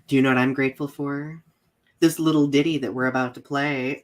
Do you know what I'm grateful for? This little ditty that we're about to play.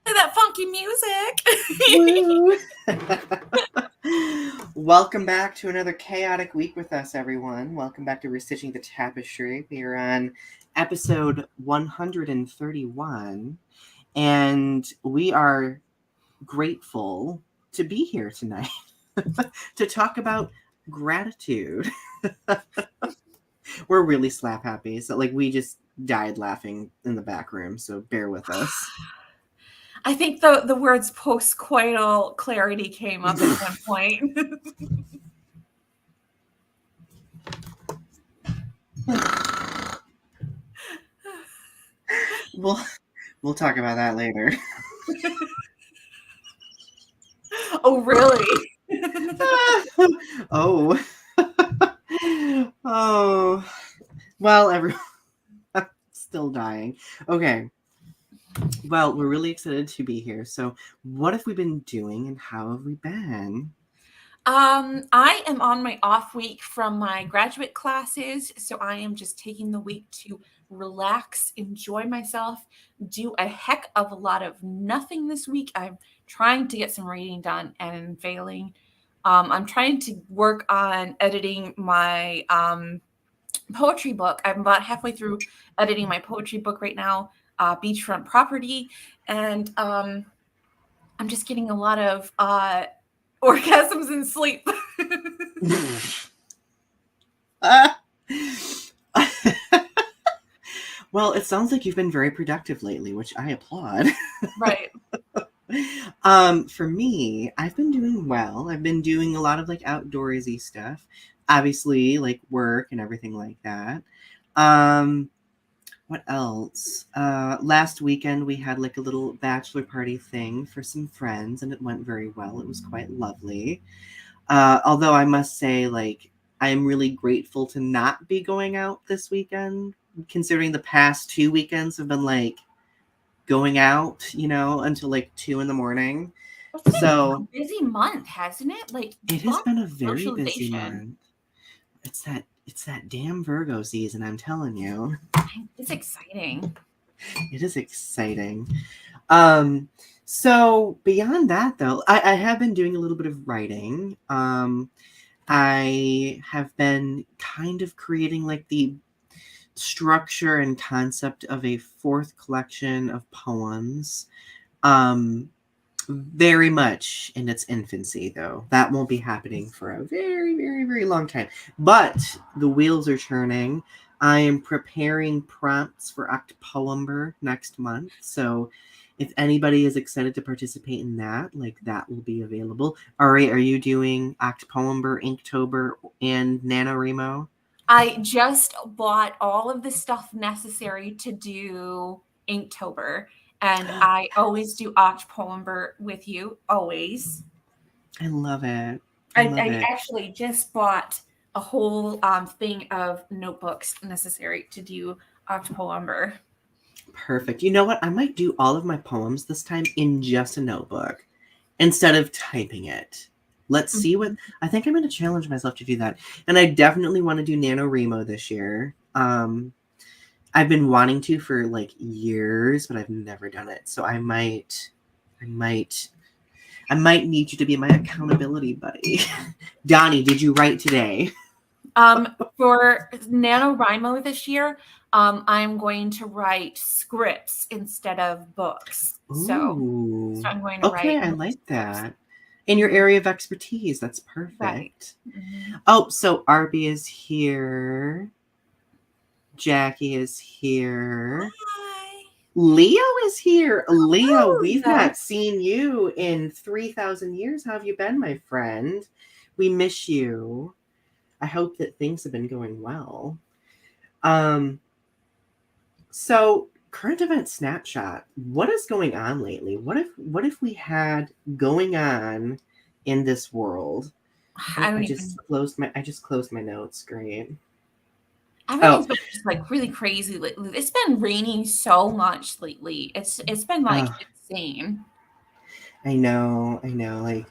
That funky music. Woo! Welcome back to another chaotic week with us, everyone. Welcome back to Restitching the Tapestry. We are on episode 131, and we are grateful to be here tonight to talk about gratitude. We're really slap happy, so we just died laughing in the back room, so bear with us. I think the words postcoital clarity came up at one point. We'll talk about that later. Oh, really? Oh. Oh. Well, everyone, I'm still dying. Okay. Well, we're really excited to be here. So, what have we been doing and how have we been? I am on my off week from my graduate classes, so I am just taking the week to relax, enjoy myself, do a heck of a lot of nothing this week. I'm trying to get some reading done and failing. I'm trying to work on editing my poetry book. I'm about halfway through editing my poetry book right now, Beachfront Property, and I'm just getting a lot of orgasms in sleep. Well, it sounds like you've been very productive lately, which I applaud. Right. For me, I've been doing well. I've been doing a lot of outdoorsy stuff, obviously work and everything like that. What else? Last weekend we had a little bachelor party thing for some friends, and it went very well. It was quite lovely. Although I must say, I am really grateful to not be going out this weekend, considering the past 2 weekends have been going out, until 2 a.m. It's been a busy month, hasn't it? It has been a very busy month. It's that damn Virgo season, I'm telling you. It's exciting. It is exciting. So beyond that, though, I have been doing a little bit of writing. I have been kind of creating the structure and concept of a 4th collection of poems. Very much in its infancy, though. That won't be happening for a very, very, very long time. But the wheels are turning. I am preparing prompts for October next month. So if anybody is excited to participate in that, that will be available. Ari, are you doing October, Inktober, and NaNoWriMo? I just bought all of the stuff necessary to do Inktober. And I always do October with you, always. I love it. I actually just bought a whole thing of notebooks necessary to do October. Perfect. You know what? I might do all of my poems this time in just a notebook instead of typing it. Let's see what... I think I'm going to challenge myself to do that. And I definitely want to do NaNoWriMo this year. I've been wanting to for years, but I've never done it. So I might need you to be my accountability buddy. Donny, did you write today? For NaNoWriMo this year, I'm going to write scripts instead of books. So I'm going to write. Okay, I like that. In your area of expertise, that's perfect. Right. Mm-hmm. Oh, so Arby is here. Jackie is here. Hi. Leo is here. Leo, we've not seen you in 3,000 years. How have you been, my friend? We miss you. I hope that things have been going well. So current event snapshot. What is going on lately? What if we had going on in this world? I Oh, don't even. I just closed my notes. Great. Everything's Oh, been just like really crazy lately. It's been raining so much lately. It's been like oh, insane. I know. Like,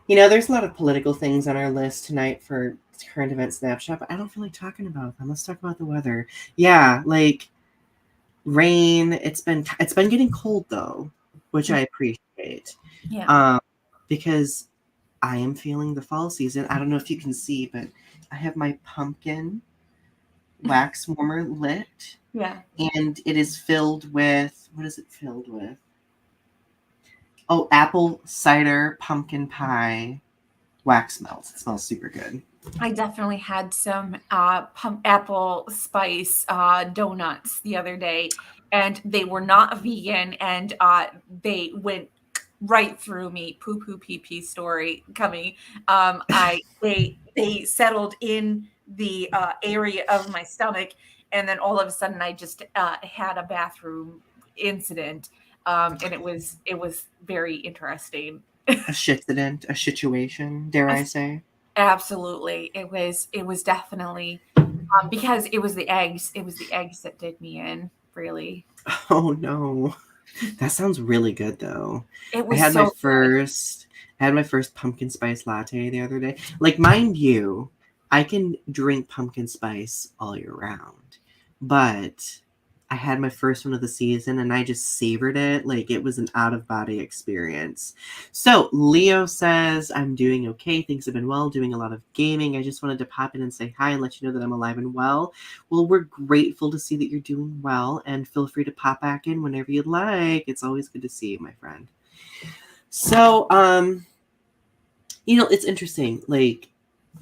there's a lot of political things on our list tonight for current event snapshot, but I don't feel like talking about them. Let's talk about the weather. Yeah, like rain. It's been getting cold though, which I appreciate. Yeah. Um, because I am feeling the fall season. I don't know if you can see, but I have my pumpkin wax warmer lit, Yeah. and it is filled with, what is it filled with? Oh, apple cider pumpkin pie wax melt. It smells super good. I definitely had some apple spice donuts the other day, and they were not vegan, and they went right through me. Poo poo pee pee story coming. I they settled in the area of my stomach, and then all of a sudden I just had a bathroom incident, and it was very interesting. A shitsident, a situation, dare I say? Absolutely. It was definitely because it was the eggs. It was the eggs that did me in, really. Oh no. That sounds really good though. It I was had my so good. first I had my first pumpkin spice latte the other day. Like, mind you, I can drink pumpkin spice all year round. But I had my first one of the season and I just savored it like it was an out of body experience. So, Leo says, I'm doing okay. Things have been well, doing a lot of gaming. I just wanted to pop in and say hi and let you know that I'm alive and well. Well, we're grateful to see that you're doing well, and feel free to pop back in whenever you'd like. It's always good to see you, my friend. So, it's interesting, like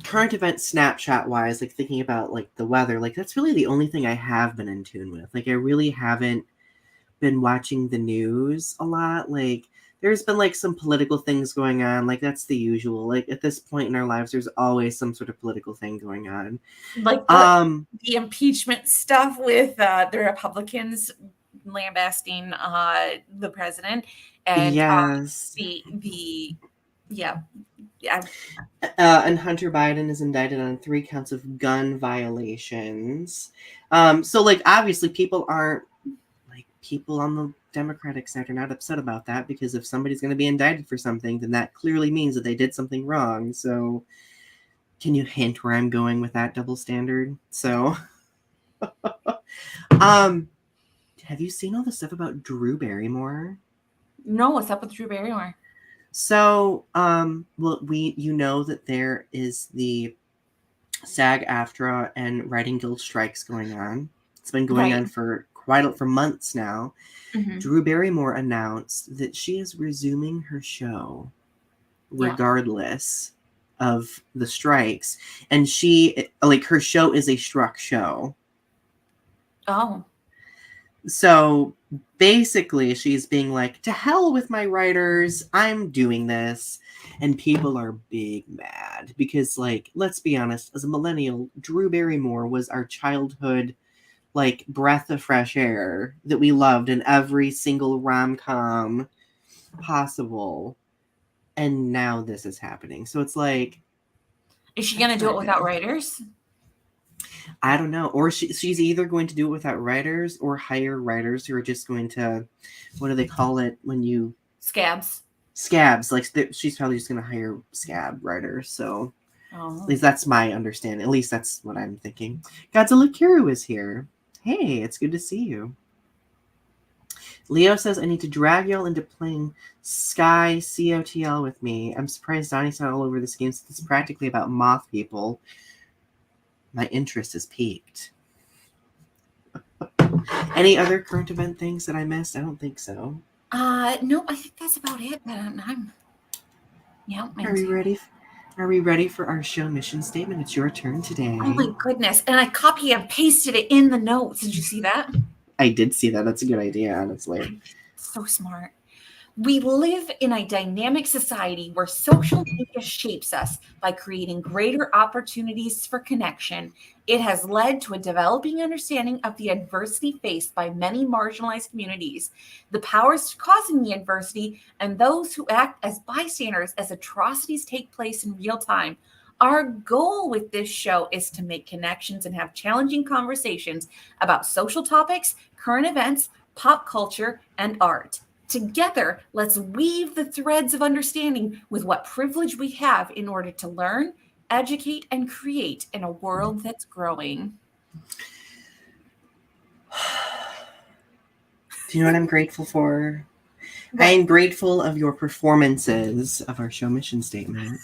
current event snapshot wise, like thinking about like the weather, like that's really the only thing I have been in tune with. Like I really haven't been watching the news a lot. Like there's been like some political things going on. Like that's the usual. Like at this point in our lives, there's always some sort of political thing going on. Like Um, the impeachment stuff with the Republicans lambasting the president, and yes. the yeah, yeah. And Hunter Biden is indicted on 3 counts of gun violations. So like obviously people on the Democratic side are not upset about that, because if somebody's going to be indicted for something, then that clearly means that they did something wrong. So can you hint where I'm going with that double standard? So, um, have you seen all the stuff about Drew Barrymore? No, what's up with Drew Barrymore? So, well, you know that there is the SAG-AFTRA and Writing Guild strikes going on. It's been going Right. on for months now. Hmm. Drew Barrymore announced that she is resuming her show Yeah. regardless of the strikes, and her show is a struck show. Oh. So basically she's being like, to hell with my writers, I'm doing this. And people are big mad because, like, let's be honest, as a millennial, Drew Barrymore was our childhood like breath of fresh air that we loved in every single rom-com possible. And now this is happening. So it's like, Is she that's gonna do not it without good. writers? I don't know. Or she's either going to do it without writers or hire writers who are just going to, what do they call it when you Scabs. scabs? Like she's probably just going to hire scab writers. So at Oh. least that's my understanding. At least that's what I'm thinking. Godzilla Kiru is here. Hey, it's good to see you. Leo says, I need to drag y'all into playing Sky COTL with me. I'm surprised Donnie's not all over this game since it's practically about moth people. My interest is piqued. Any other current event things that I missed? I don't think so. No, I think that's about it. Yeah. Are we ready? Are we ready for our show mission statement? It's your turn today. Oh my goodness! And I copy and pasted it in the notes. Did you see that? I did see that. That's a good idea, honestly. So smart. We live in a dynamic society where social media shapes us by creating greater opportunities for connection. It has led to a developing understanding of the adversity faced by many marginalized communities, the powers causing the adversity, and those who act as bystanders as atrocities take place in real time. Our goal with this show is to make connections and have challenging conversations about social topics, current events, pop culture, and art. Together, let's weave the threads of understanding with what privilege we have in order to learn, educate, and create in a world that's growing. Do you know what I'm grateful for? I What? am grateful of your performances of our show mission statement.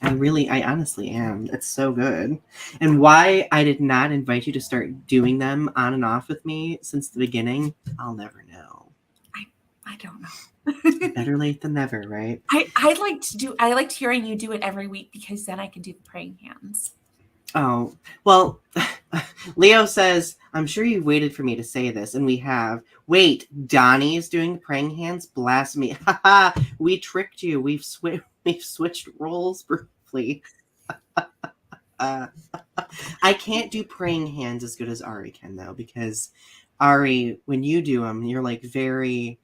I honestly am. It's so good. And why I did not invite you to start doing them on and off with me since the beginning, I'll never know. I don't know. Better late than never, right? I liked hearing you do it every week because then I can do the praying hands. Oh, well, Leo says, I'm sure you waited for me to say this, and we have. Wait, Donnie is doing the praying hands? Blasphemy. Haha, we tricked you. We've switched roles briefly. I can't do praying hands as good as Ari can, though, because Ari, when you do them, you're like very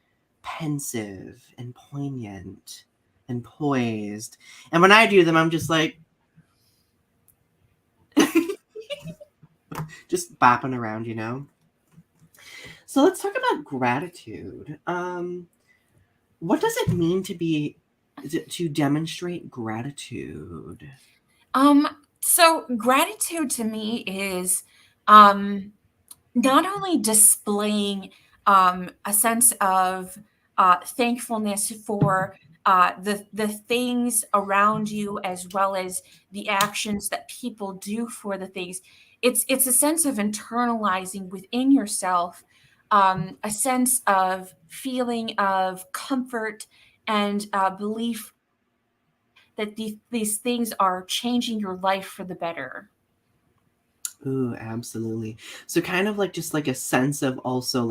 pensive and poignant and poised. And when I do them, I'm just like, just bopping around, you know? So let's talk about gratitude. What does it mean to demonstrate gratitude? So gratitude to me is not only displaying a sense of thankfulness for the things around you as well as the actions that people do for the things. It's a sense of internalizing within yourself a sense of feeling of comfort and belief that these things are changing your life for the better. Ooh, absolutely. So kind of like just like a sense of also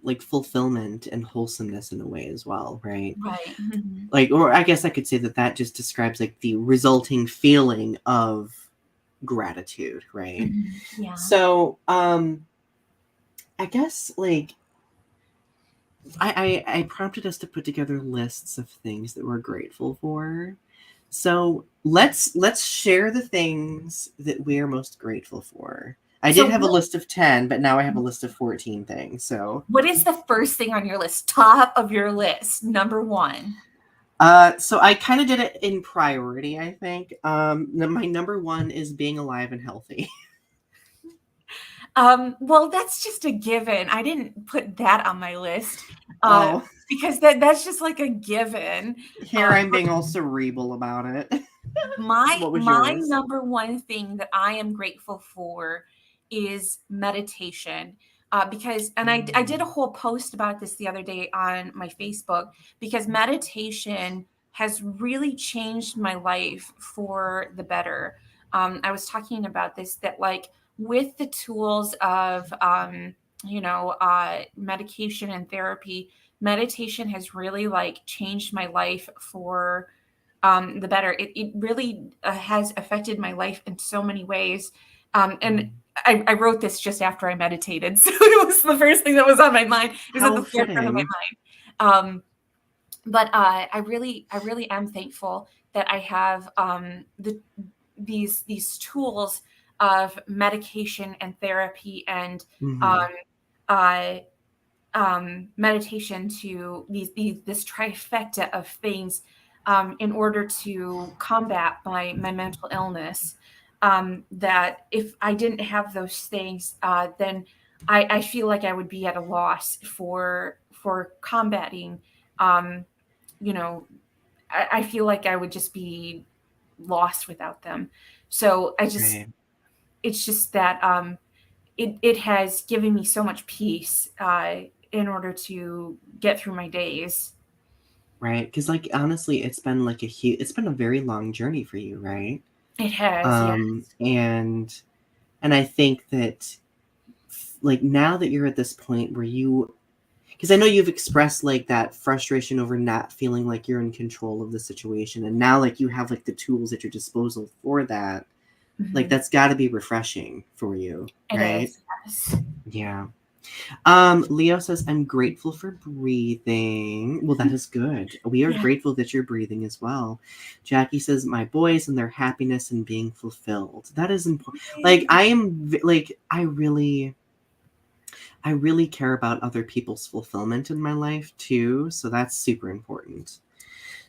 like fulfillment and wholesomeness in a way as well, right? Right. Mhm. Like, or I guess I could say that just describes like the resulting feeling of gratitude, right? Mhm. Yeah. So, I guess like I prompted us to put together lists of things that we're grateful for. So let's share the things that we're most grateful for. I did So have a list of 10, but now I have a list of 14 things. So what is the first thing on your list? Top of your list, number one. so I kind of did it in priority, I think. My number one is being alive and healthy. Well, that's just a given. I didn't put that on my list Oh, because that's just like a given. here I'm being all cerebral about it. My What was my yours? number one thing that I am grateful for is meditation. Because and I did a whole post about this the other day on my Facebook because meditation has really changed my life for the better. I was talking about this that like with the tools of medication and therapy, meditation has really like changed my life for the better. It really has affected my life in so many ways. And I wrote this just after I meditated. So it was the first thing that was on my mind. It was at How the forefront of my fitting. mind. But I really am thankful that I have these tools of medication and therapy and Hmm. um, uh, meditation to this trifecta of things in order to combat my mental illness. That if I didn't have those things, then I feel like I would be at a loss for combating. Um, you know, I feel like I would just be lost without them. So Right. it's just that it has given me so much peace in order to get through my days. Right. Because like honestly, it's been a very long journey for you, right? It has, yeah. And I think that like now that you're at this point where because I know you've expressed like that frustration over not feeling like you're in control of the situation, and now like you have like the tools at your disposal for that. Like that's got to be refreshing for you, right? It is. Yes. Yeah. Leo says, I'm grateful for breathing. Well, that is good. We are grateful that you're breathing as well. Jackie says, my boys and their happiness and being fulfilled. That is important. Like, I really care about other people's fulfillment in my life too. So that's super important.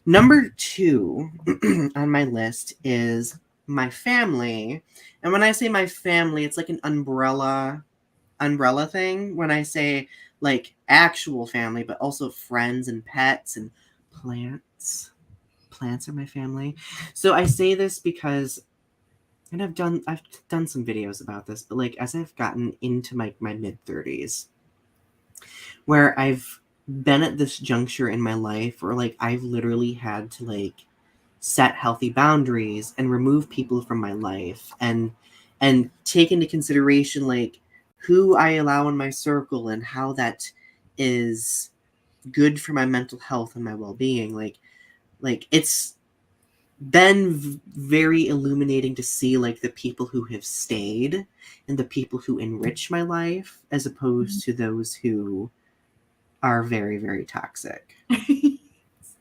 Number 2 on my list is my family. And when I say my family, it's like an umbrella thing when I say like actual family, but also friends and pets and plants. Plants are my family. So I say this because, and I've done some videos about this, but like as I've gotten into my mid-30s, where I've been at this juncture in my life where like I've literally had to like set healthy boundaries and remove people from my life and take into consideration like who I allow in my circle and how that is good for my mental health and my well-being. Like it's been very illuminating to see like the people who have stayed and the people who enrich my life as opposed to those who are very, very toxic.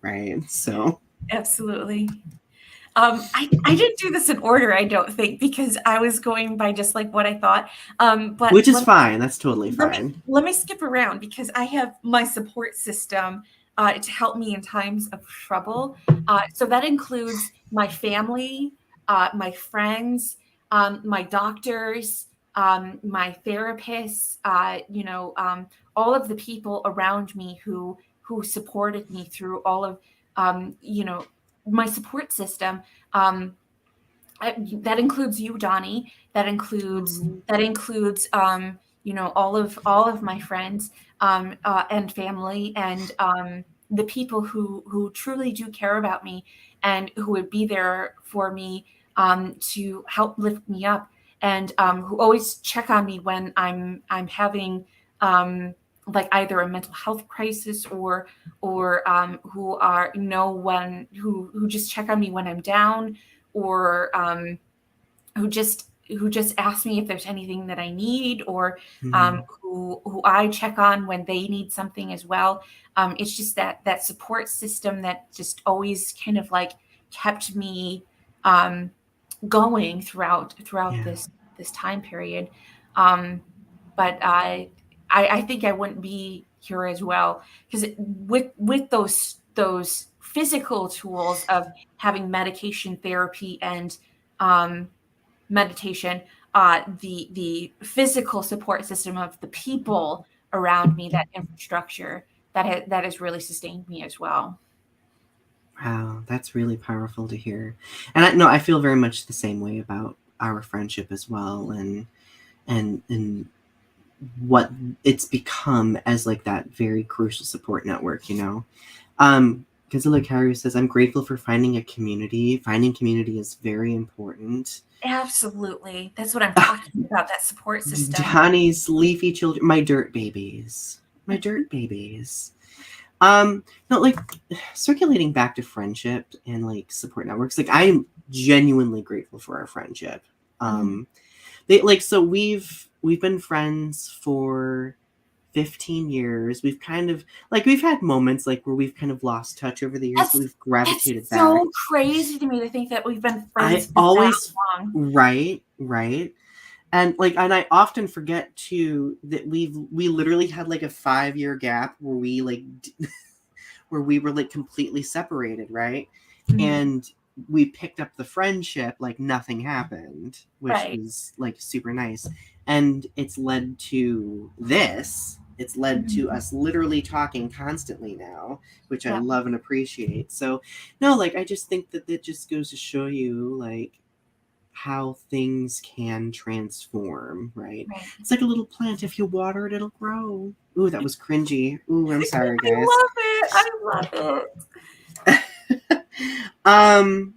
Right? So Absolutely. I didn't do this in order, I don't think, because I was going by just like what I thought. But which is fine. That's totally fine. Let me skip around because I have my support system to help me in times of trouble. So that includes my family, my friends, my doctors, my therapists, all of the people around me who supported me through all of, my support system. That includes you, Donny. That includes all of my friends and family and the people who truly do care about me and who would be there for me to help lift me up and who always check on me when I'm having like either a mental health crisis or who are who just check on me when I'm down or who just ask me if there's anything that I need or who I check on when they need something as well. It's just that support system that just always kind of like kept me going throughout this time period. But I think I wouldn't be here as well because with those physical tools of having medication therapy and meditation, the physical support system of the people around me, that infrastructure that has really sustained me as well. Wow, that's really powerful to hear. And I feel very much the same way about our friendship as well, and what it's become as like that very crucial support network, you know. Godzilla Carrier says, I'm grateful for finding a community. Finding community is very important. Absolutely. That's what I'm talking about, that support system. Donnie's leafy children, my dirt babies. My dirt babies. No, like circulating back to friendship and like support networks, like I'm genuinely grateful for our friendship. So we've been friends for 15 years. We've kind of like we've had moments like where we've kind of lost touch over the years, but we've gravitated back. So crazy to me to think that we've been friends for that long. Right. And I often forget too that we literally had like a 5-year gap where we like where we were like completely separated, right? And we picked up the friendship like nothing happened, which was like super nice. And it's led to this. It's led to us literally talking constantly now, which I love and appreciate. So no, like I just think that it just goes to show you like how things can transform, right? It's like a little plant. If you water it, it'll grow. Ooh, that was cringy. Ooh, I'm sorry, guys. I love it.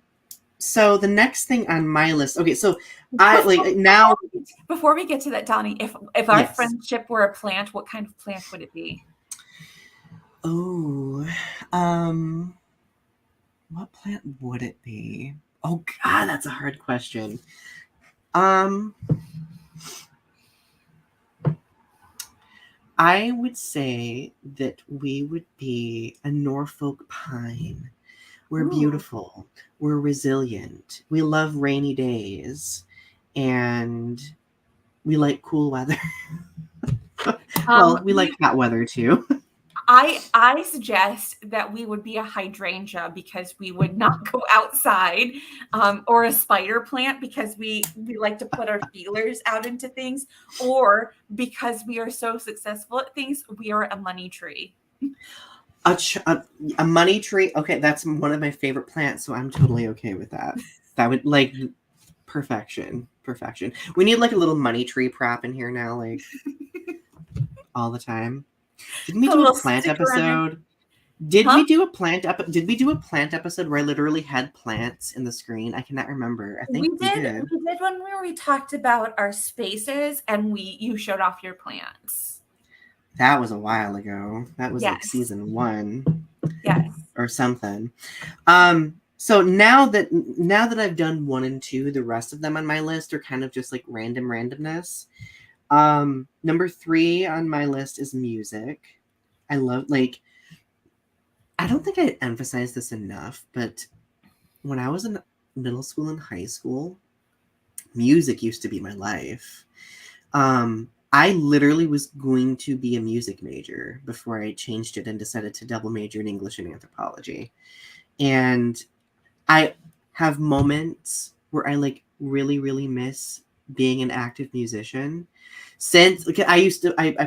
So the next thing on my list. Okay, so I like now. Before we get to that, Donny, if our friendship were a plant, what kind of plant would it be? Oh, what plant would it be? Oh God, that's a hard question. Um, I would say that we would be a Norfolk pine. We're Ooh. beautiful. We're resilient. We love rainy days, and we like cool weather. Well, we like hot weather too. I suggest that we would be a hydrangea because we would not go outside, or a spider plant because we like to put our feelers out into things, or because we are so successful at things, we are a money tree. A money tree. Okay, that's one of my favorite plants, so I'm totally okay with that. That would like perfection. Perfection. We need like a little money tree prop in here now, like all the time. Didn't we Put a do a little plant sticker on there. episode? Did Huh? we do a did we do a plant episode where I literally had plants in the screen? I cannot remember. I think we did. We did one where we talked about our spaces and you showed off your plants. That was a while ago. That was like Yes. season 1 Yes. or something. So now that I've done 1 and 2, the rest of them on my list are kind of just like randomness. Number 3 on my list is music. I love, like, I don't think I emphasized this enough, but when I was in middle school and high school, music used to be my life. I literally was going to be a music major before I changed it and decided to double major in English and anthropology. And I have moments where I like really, really miss being an active musician. Since like, I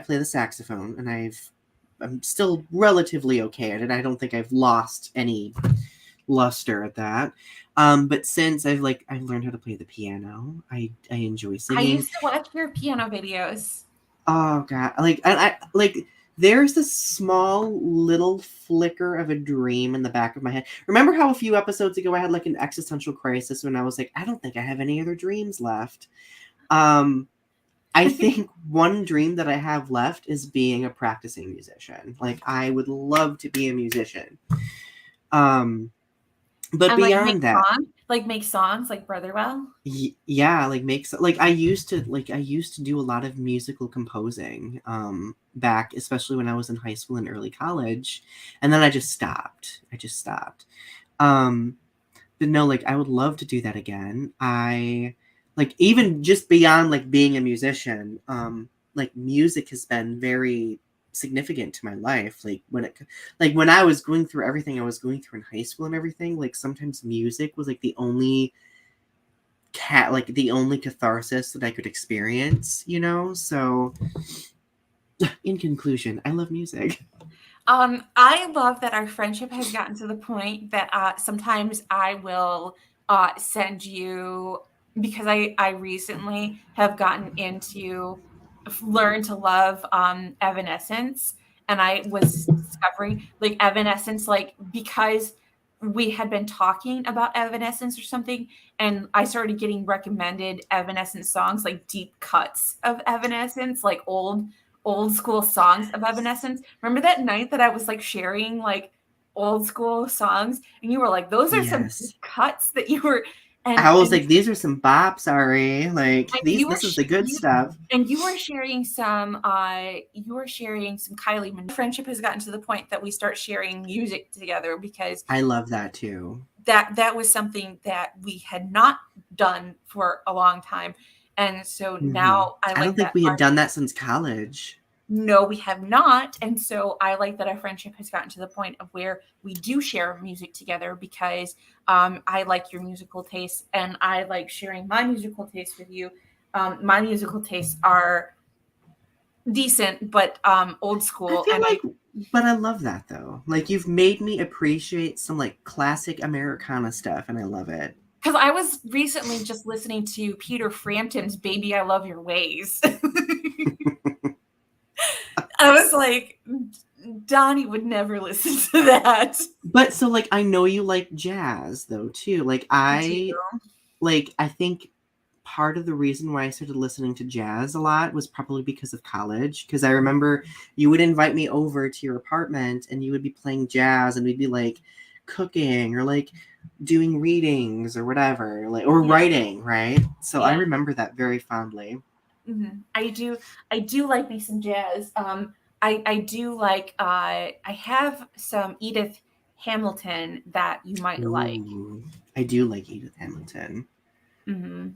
play the saxophone and I'm still relatively okay at it. I don't think I've lost any luster at that. But since I've learned how to play the piano, I enjoy I singing. used to watch your piano videos. Oh God, I like there's this small little flicker of a dream in the back of my head. Remember how a few episodes ago I had like an existential crisis when I was like, I don't think I have any other dreams left. I think one dream that I have left is being a practicing musician. Like I would love to be a musician. But And beyond that, make songs like Brotherwell. yeah, like makes like I used to do a lot of musical composing back, especially when I was in high school and early college, and then I just stopped. um but no, like I would love to do that again. I like, even just beyond like being a musician, like music has been very significant to my life. Like when I was going through everything I was going through in high school and everything, like sometimes music was like the only the only catharsis that I could experience, you know? So in conclusion, I love music. I love that our friendship has gotten to the point that sometimes I will send you, because I recently have gotten into learn to love Evanescence, and I was discovering like Evanescence, like because we had been talking about Evanescence or something, and I started getting recommended Evanescence songs, like deep cuts of Evanescence, like old school songs of Evanescence. Remember that night that I was like sharing like old school songs, and you were like, "Those are some Yes. deep cuts that you were," I was and like, these are some bops, Ari. Like you were this is the good stuff. you were sharing some Kylie Minogue. Friendship has gotten to the point that we start sharing music together because I love that too. that was something that we had not done for a long time. And so now I I don't like think that we had done that since college. no, we have not. And so I like that our friendship has gotten to the point of where we do share music together because I like your musical taste and I like sharing my musical taste with you. My musical tastes are decent, but old I school. feel And like, but I love that though. Like you've made me appreciate some like classic Americana stuff, and I love it. because I was recently just listening to Peter Frampton's Baby, I Love Your Ways. I was like, Donnie would never listen to that. But so I know you like jazz though too. I do. I think part of the reason why I started listening to jazz a lot was probably because of college. Because I remember you would invite me over to your apartment and you would be playing jazz and we'd be like cooking or like doing readings or whatever, like, or writing, right? So I remember that very fondly. I do like me some jazz. I do like I have some Edith Hamilton that you might like. Ooh, I do like Edith Hamilton. Mm-hmm.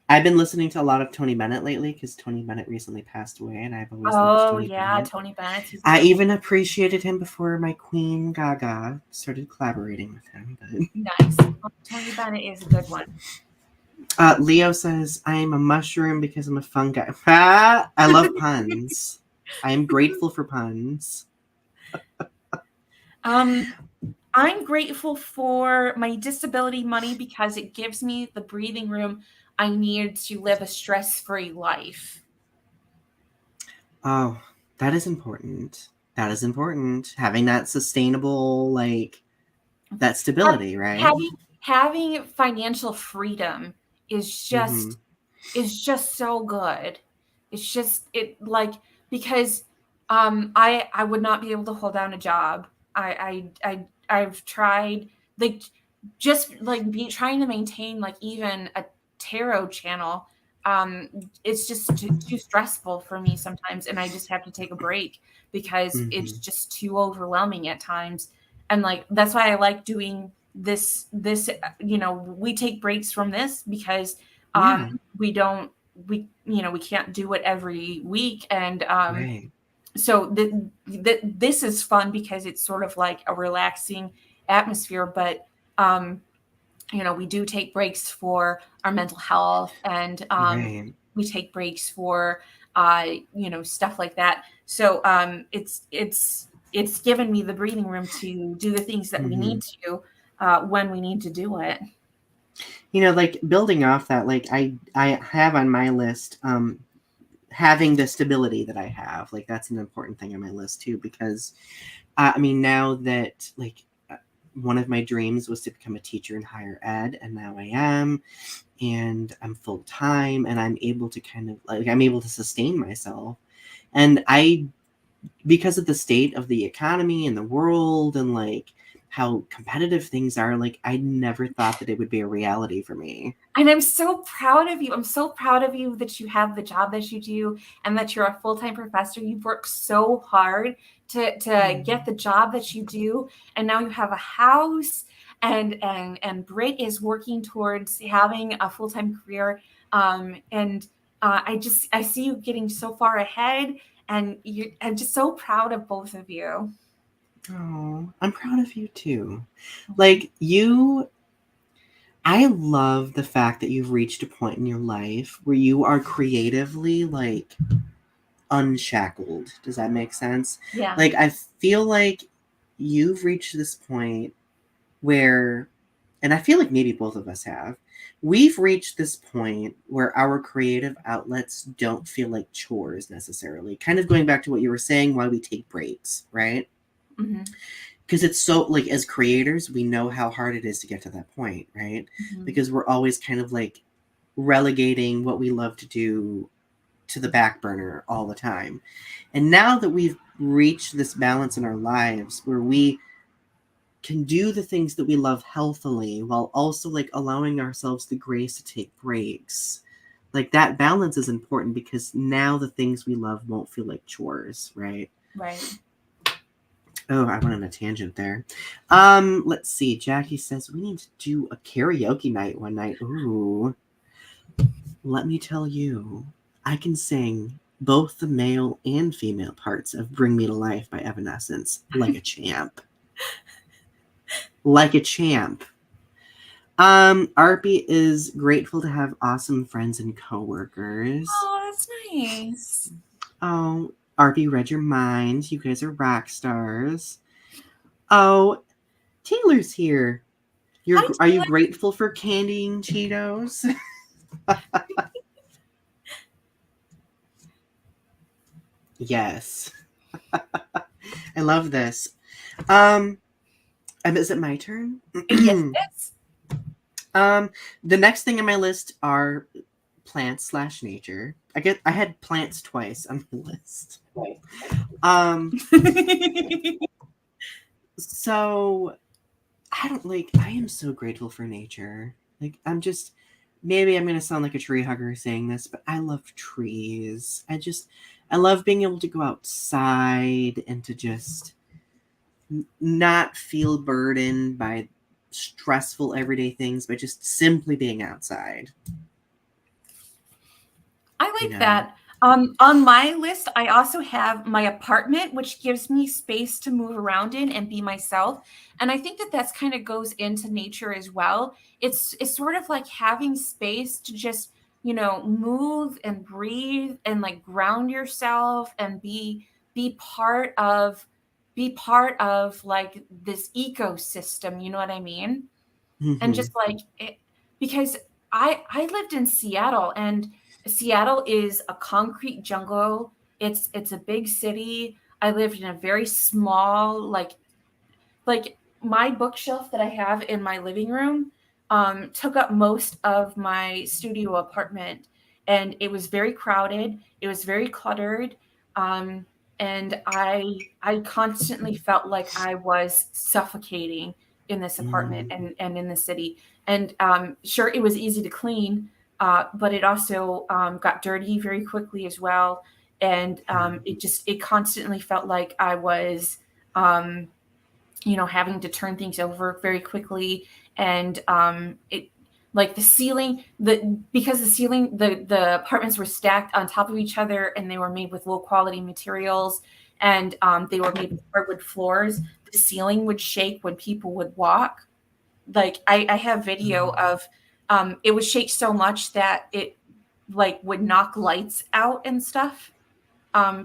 I've been listening to a lot of Tony Bennett lately because Tony Bennett recently passed away, and I've always loved Tony Bennett. Tony Bennett. I even appreciated him before my queen Gaga started collaborating with him. But... Nice. Tony Bennett is a good one. Leo says, I'm a mushroom because I'm a fungi. I love puns. I am grateful for puns. I'm grateful for my disability money because it gives me the breathing room I need to live a stress-free life. Oh, that is important. That is important. Having that sustainable, like, that stability, right? Having financial freedom is just so good. It's just because I would not be able to hold down a job. I've tried trying to maintain like even a tarot channel. It's just too stressful for me sometimes, and I just have to take a break because it's just too overwhelming at times. And like that's why I like doing this we take breaks from this because we can't do it every week, and so this is fun because it's sort of like a relaxing atmosphere, but we do take breaks for our mental health, and we take breaks for stuff like that. So it's given me the breathing room to do the things that we need to when we need to do it. Like building off that, like I have on my list having the stability that I have. Like that's an important thing on my list too, because I mean, now that like one of my dreams was to become a teacher in higher ed, and now I am, and I'm full time, and I'm able to I'm able to sustain myself. And because of the state of the economy and the world and like how competitive things are, like I never thought that it would be a reality for me. And I'm so proud of you. I'm so proud of you that you have the job that you do and that you're a full-time professor. You've worked so hard to get the job that you do. And now you have a house, and Britt is working towards having a full-time career. I see you getting so far ahead, and I'm just so proud of both of you. Oh, I'm proud of you too. Like I love the fact that you've reached a point in your life where you are creatively like unshackled. Does that make sense? Yeah. Like I feel like you've reached this point where, and I feel like maybe both of us have, we've reached this point where our creative outlets don't feel like chores necessarily. Kind of going back to what you were saying, why we take breaks, right? Because it's so, like, as creators, we know how hard it is to get to that point, right? Because we're always kind of like relegating what we love to do to the back burner all the time. And now that we've reached this balance in our lives where we can do the things that we love healthily while also like allowing ourselves the grace to take breaks, like that balance is important because now the things we love won't feel like chores, right? Oh, I went on a tangent there. Let's see. Jackie says we need to do a karaoke night one night. Ooh. Let me tell you, I can sing both the male and female parts of Bring Me to Life by Evanescence like a champ. Like a champ. Arpy is grateful to have awesome friends and coworkers. Oh, that's nice. Oh, Arpy read your mind. You guys are rock stars. Oh, Taylor's here. Are you grateful for candying Cheetos? Yes. I love this. Is it my turn? Yes, it is. The next thing on my list are plants / nature. I had plants twice on the list. So I am so grateful for nature. Like maybe I'm gonna sound like a tree hugger saying this, but I love trees. I love being able to go outside and to just not feel burdened by stressful everyday things, but just simply being outside. I like that. On my list, I also have my apartment, which gives me space to move around in and be myself. And I think that that's kind of goes into nature as well. It's sort of like having space to just, move and breathe and like ground yourself and be part of like this ecosystem, you know what I mean? And just like it, because I lived in Seattle, and Seattle is a concrete jungle. It's a big city. I lived in a very small like my bookshelf that I have in my living room took up most of my studio apartment, and it was very crowded. It was very cluttered. Um, and I constantly felt like I was suffocating in this apartment and in the city. And sure, it was easy to clean, but it also got dirty very quickly as well. And it constantly felt like I was having to turn things over very quickly. And it like the ceiling, because the apartments were stacked on top of each other, and they were made with low quality materials, and they were made with hardwood floors. The ceiling would shake when people would walk. Like I have video of it would shake so much that it like would knock lights out and stuff,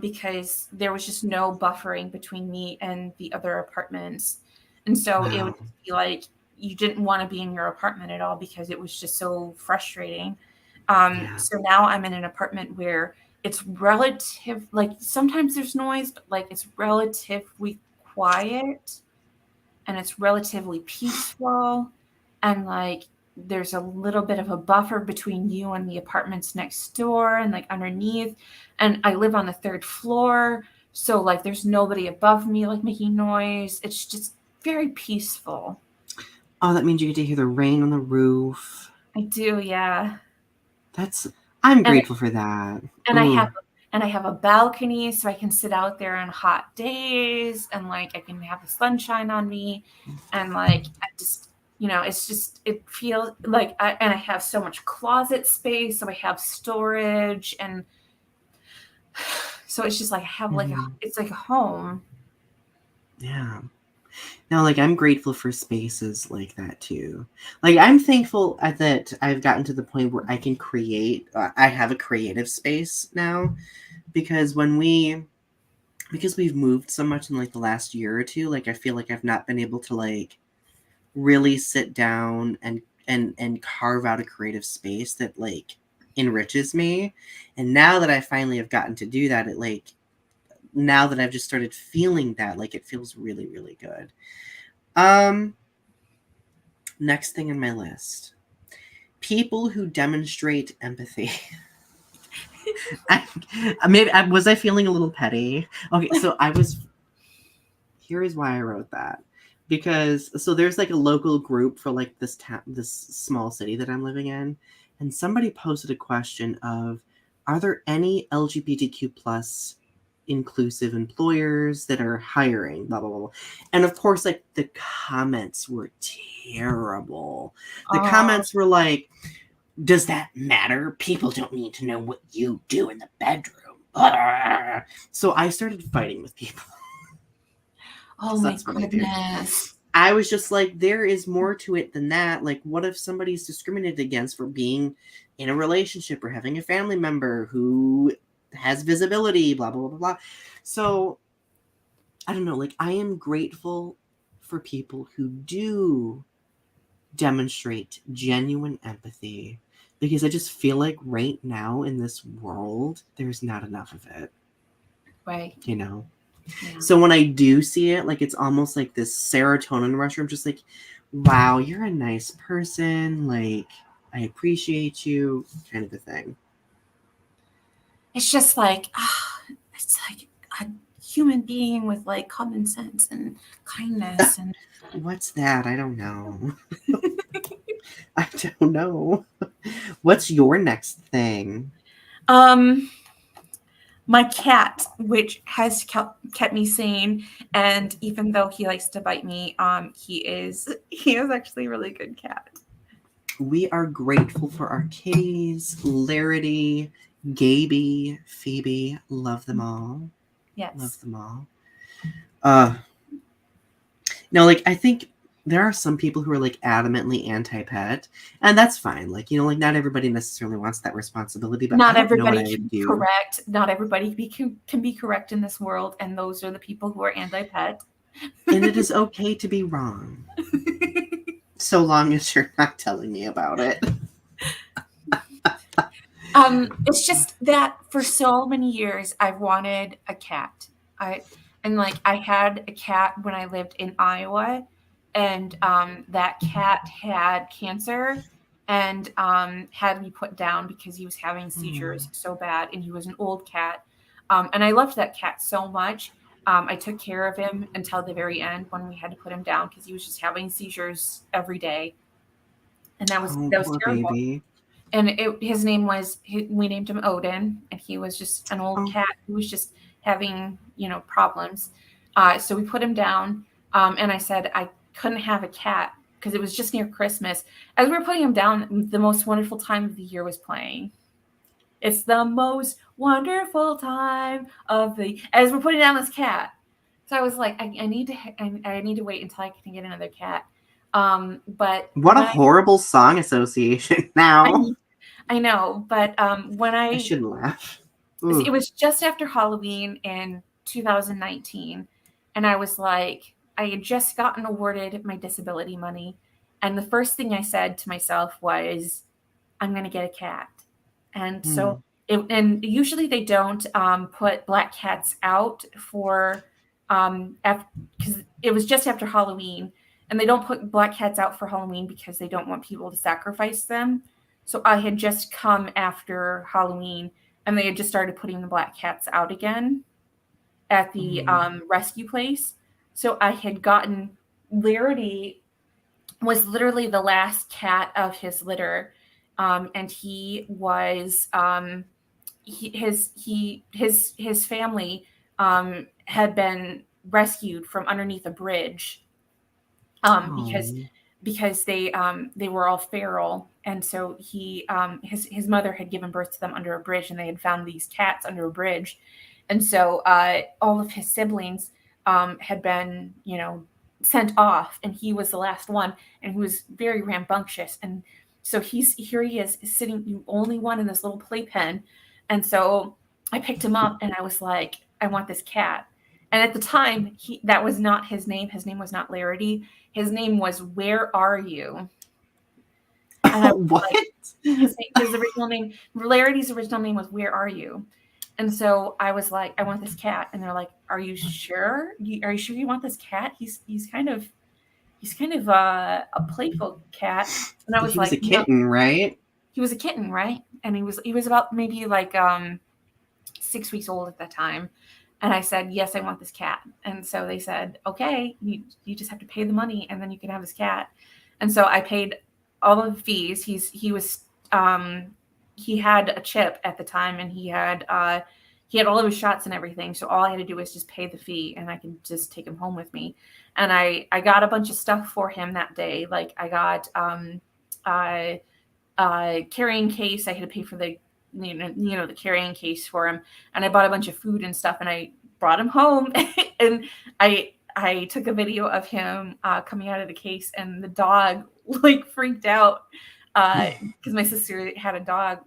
because there was just no buffering between me and the other apartments. And so it would be like you didn't want to be in your apartment at all because it was just so frustrating. So now I'm in an apartment where it's relative, like sometimes there's noise, but like it's relatively quiet and it's relatively peaceful. And like there's a little bit of a buffer between you and the apartments next door and like underneath. And I live on the 3rd floor. So like there's nobody above me like making noise. It's just very peaceful. Oh, that means you get to hear the rain on the roof. I do, yeah. I'm grateful for that. And I have a balcony so I can sit out there on hot days, and like I can have the sunshine on me, and like I just it feels like I have so much closet space, so I have storage, and so it's just like I have like it's like a home. Yeah. Now, like, I'm grateful for spaces like that too. Like, I'm thankful that I've gotten to the point where I can create. I have a creative space now, because because we've moved so much in like the last year or two, like I feel like I've not been able to like really sit down and carve out a creative space that like enriches me. And now that I finally have gotten to do that, now that I've just started feeling that, like, it feels really, really good. Next thing on my list, people who demonstrate empathy. Was I feeling a little petty? Okay, so here is why I wrote that. Because there's like a local group for like this small city that I'm living in, and somebody posted a question of, are there any LGBTQ plus inclusive employers that are hiring, blah blah blah. And of course, like, the comments were terrible. The comments were like, does that matter? People don't need to know what you do in the bedroom. So I started fighting with people. Oh my goodness. I was just like, there is more to it than that. Like, what if somebody's discriminated against for being in a relationship or having a family member who has visibility, blah, blah, blah, blah. So, I don't know. Like, I am grateful for people who do demonstrate genuine empathy, because I just feel like right now in this world, there's not enough of it. Right. You know? Yeah. So when I do see it, like, it's almost like this serotonin rush where I'm just like, wow, you're a nice person. Like, I appreciate you, kind of a thing. It's just like, it's like a human being with like common sense and kindness and What's that? I don't know. I don't know. What's your next thing? um my cat, which has kept me sane, and even though he likes to bite me, he is actually a really good cat. We are grateful for our kitties, Larity, Gaby, Phoebe. Love them all. Love Yes. them all. Uh no, like I think there are some people who are like adamantly anti-pet, and that's fine. Like, like not everybody necessarily wants that responsibility, but I Not don't know what everybody I can would be do. correct. Not everybody can be correct in this world, and those are the people who are anti-pet. And it is okay to be wrong. So long as you're not telling me about it. It's just that for so many years I've wanted a cat. I had a cat when I lived in Iowa, and that cat had cancer and had me put down because he was having seizures so bad, and he was an old cat. And I loved that cat so much. I took care of him until the very end when we had to put him down because he was just having seizures every day, and Oh, that was poor terrible. baby. And we named him Odin, and he was just an old Oh, cat who was just having, problems. So we put him down, and I said I couldn't have a cat because it was just near Christmas. As we were putting him down, the most wonderful time of the year was playing. It's the most wonderful time of the as we're putting down this cat. So I was like, I need to wait until I can get another cat. But what a when horrible song association I now. I know, but when I I shouldn't laugh. it Ooh. was just after Halloween in 2019, and I was like, I had just gotten awarded my disability money, and the first thing I said to myself was, I'm going to get a cat. And Hmm. and usually they don't put black cats out for, because it was just after Halloween, and they don't put black cats out for Halloween because they don't want people to sacrifice them. So I had just come after Halloween, and they had just started putting the black cats out again at the Hmm. rescue place. So I had gotten Larity was literally the last cat of his litter, and he was his family had been rescued from underneath a bridge, because Oh. they were all feral, and so his mother had given birth to them under a bridge, and they had found these cats under a bridge, and so all of his siblings had been sent off, and he was the last one, and he was very rambunctious, and so he is sitting the only one in this little playpen, and so I picked him up, and I was like, I want this cat. And at the time, that was not his name. His name was not Larity. His name was Where Are You? And I was What? like, his original name, Larity's original name was Where Are You? And so I was like, I want this cat. And they're like, Are you sure? Are you sure you want this cat? He's kind of a playful cat. And I was He was a like, no, kitten, right? he was a kitten, right? And he was about maybe like 6 weeks old at that time. And I said, yes, I want this cat. And so they said, okay, you just have to pay the money and then you can have this cat. And so I paid all of the fees. He had a chip at the time, and he had all of his shots and everything. So all I had to do was just pay the fee, and I could just take him home with me. And I got a bunch of stuff for him that day. Like I got uh, carrying case. I had to pay for the the carrying case for him, and I bought a bunch of food and stuff, and I brought him home, and I took a video of him coming out of the case, and the dog like freaked out because my sister had a dog,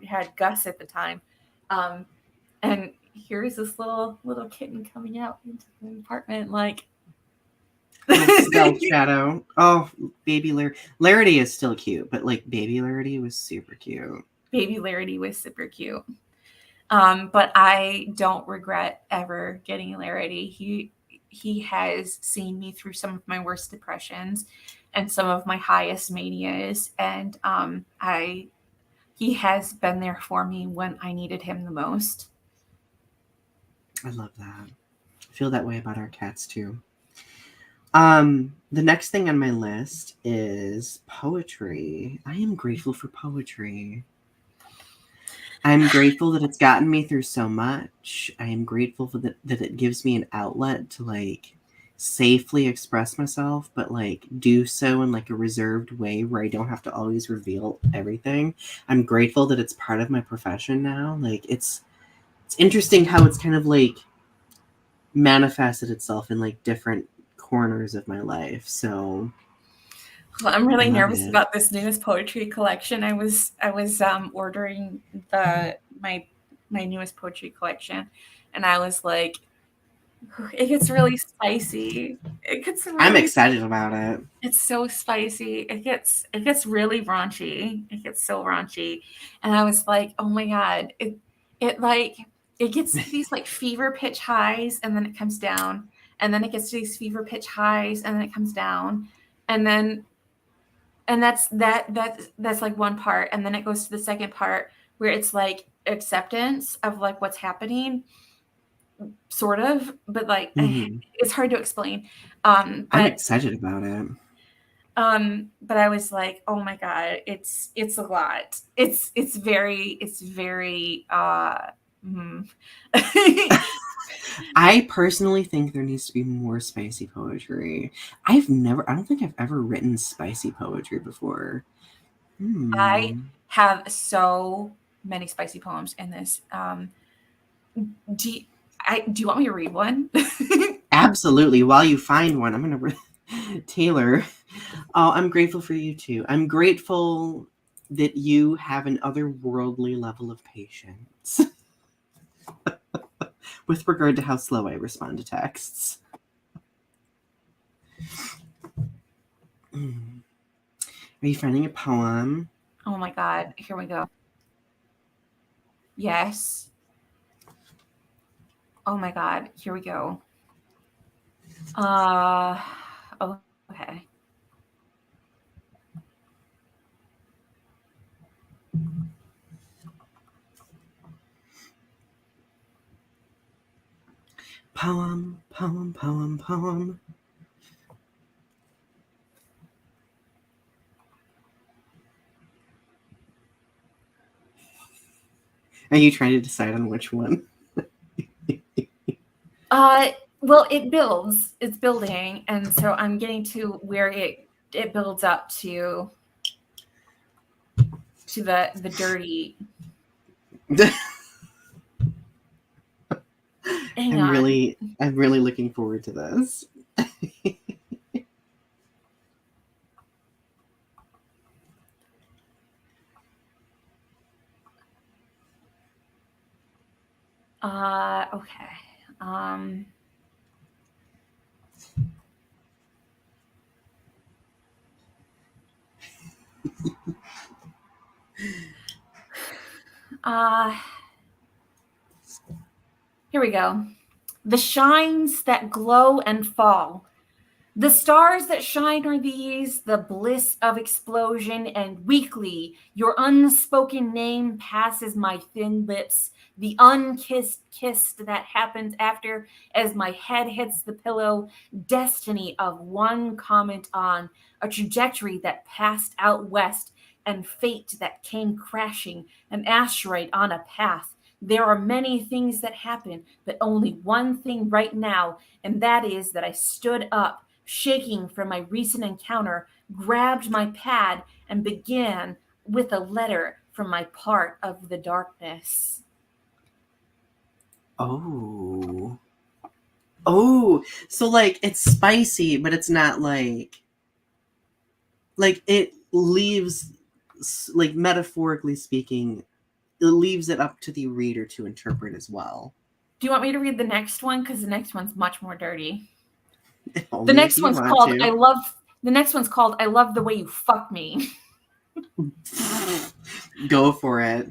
had Gus at the time, and here's this little kitten coming out into the apartment, like. Little stealth shadow. Oh, baby Larity is still cute, but like baby Larity was super cute. Baby Larity was super cute. But I don't regret ever getting Larity. He has seen me through some of my worst depressions, and some of my highest manias. And he has been there for me when I needed him the most. I love that. I feel that way about our cats too. The next thing on my list is poetry. I am grateful for poetry. I'm grateful that it's gotten me through so much. I am grateful for that it gives me an outlet to like safely express myself, but like do so in like a reserved way where I don't have to always reveal everything. I'm grateful that it's part of my profession now. Like it's interesting how it's kind of like manifested itself in like different corners of my life. So well, I'm really nervous about this newest poetry collection. I was ordering my newest poetry collection, and I was like, it gets really spicy. I'm excited about it. It's so spicy. It gets really raunchy. It gets so raunchy. And I was like, oh my God. It gets these like fever pitch highs, and then it comes down. And then it gets to these fever pitch highs, and then it comes down. And that's like one part. And then it goes to the second part where it's like acceptance of like what's happening, sort of, but like it's hard to explain. I'm excited about it. But I was like, oh my God, it's a lot. It's very I personally think there needs to be more spicy poetry. I don't think I've ever written spicy poetry before. I have so many spicy poems in this. Do you want me to read one? Absolutely. While you find one, I'm going to Taylor. Oh, I'm grateful for you too. I'm grateful that you have an otherworldly level of patience with regard to how slow I respond to texts. Are you finding a poem? Oh my God. Here we go. Yes. Oh my God. Here we go. Okay. Poem. Are you trying to decide on which one? Well, it builds. It's building, and so I'm getting to where it builds up to the dirty. I'm really looking forward to this. Okay. Here we go. The shines that glow and fall. The stars that shine are these, the bliss of explosion, and weakly your unspoken name passes my thin lips, the unkissed kiss that happens after as my head hits the pillow, destiny of one comment on a trajectory that passed out west, and fate that came crashing, an asteroid on a path. There are many things that happen, but only one thing right now, and that is that I stood up, shaking from my recent encounter, grabbed my pad, and began with a letter from my part of the darkness. Oh, so like it's spicy, but it's not like it leaves, like metaphorically speaking, it leaves it up to the reader to interpret as well. Do you want me to read the next one? Because the next one's much more dirty. The next one's called I love the way you fuck me. Go for it.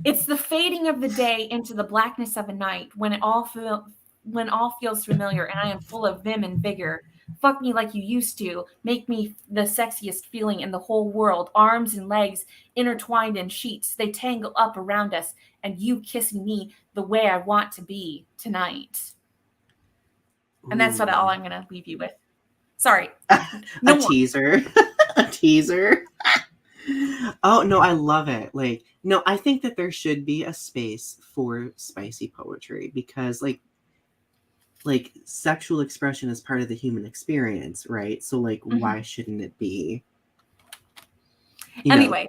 It's the fading of the day into the blackness of a night when all feels familiar and I am full of vim and vigor, Fuck me like you used to. Make me the sexiest feeling in the whole world. Arms and legs intertwined in sheets. They tangle up around us, and you kissing me the way I want to be tonight. And that's what all I'm going to leave you with. Sorry. A teaser. A teaser. Oh, no, I love it. Like, no, I think that there should be a space for spicy poetry because, like sexual expression is part of the human experience, right? So, like, why shouldn't it be? Anyway,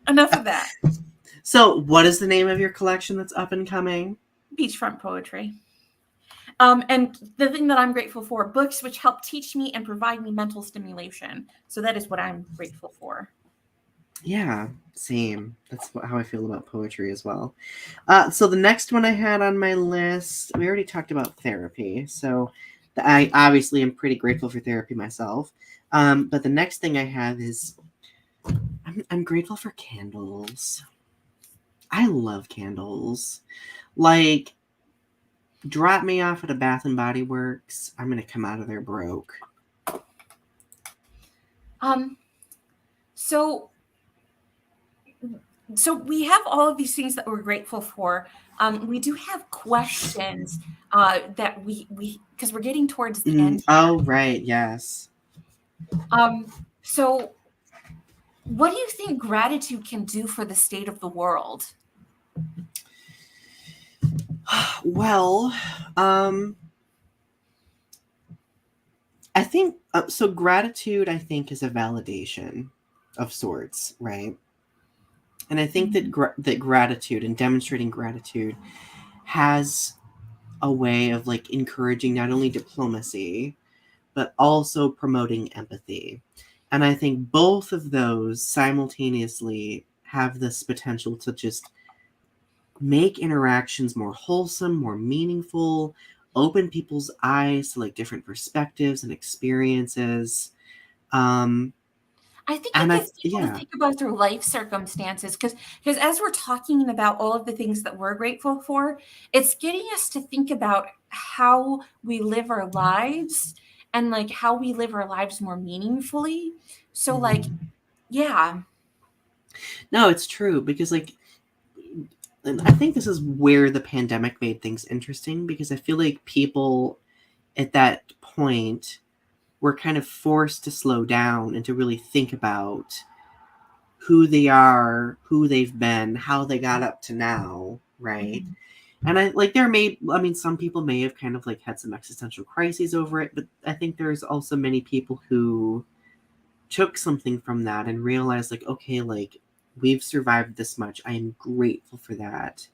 enough of that. So, what is the name of your collection that's up and coming? Beachfront Poetry. And the thing that I'm grateful for, books which help teach me and provide me mental stimulation. So that is what I'm grateful for. Yeah, same. That's how I feel about poetry as well. So the next one I had on my list, we already talked about therapy. So I obviously am pretty grateful for therapy myself. But the next thing I have is I'm grateful for candles. I love candles. Like, drop me off at a Bath and Body Works, I'm gonna come out of there broke. So we have all of these things that we're grateful for. We do have questions that we because we're getting towards the end. Oh, right, yes. So what do you think gratitude can do for the state of the world? Well, I think so. Gratitude, I think, is a validation of sorts, right? And I think that that gratitude and demonstrating gratitude has a way of like encouraging not only diplomacy, but also promoting empathy. And I think both of those simultaneously have this potential to just make interactions more wholesome, more meaningful, open people's eyes to like different perspectives and experiences. I think it gets people to think about their life circumstances because as we're talking about all of the things that we're grateful for, it's getting us to think about how we live our lives and like how we live our lives more meaningfully. So like, yeah. No, it's true because like I think this is where the pandemic made things interesting because I feel like people at that point were kind of forced to slow down and to really think about who they are, who they've been, how they got up to now, right? And I like some people may have kind of like had some existential crises over it, but I think there's also many people who took something from that and realized like, okay, like we've survived this much. I am grateful for that.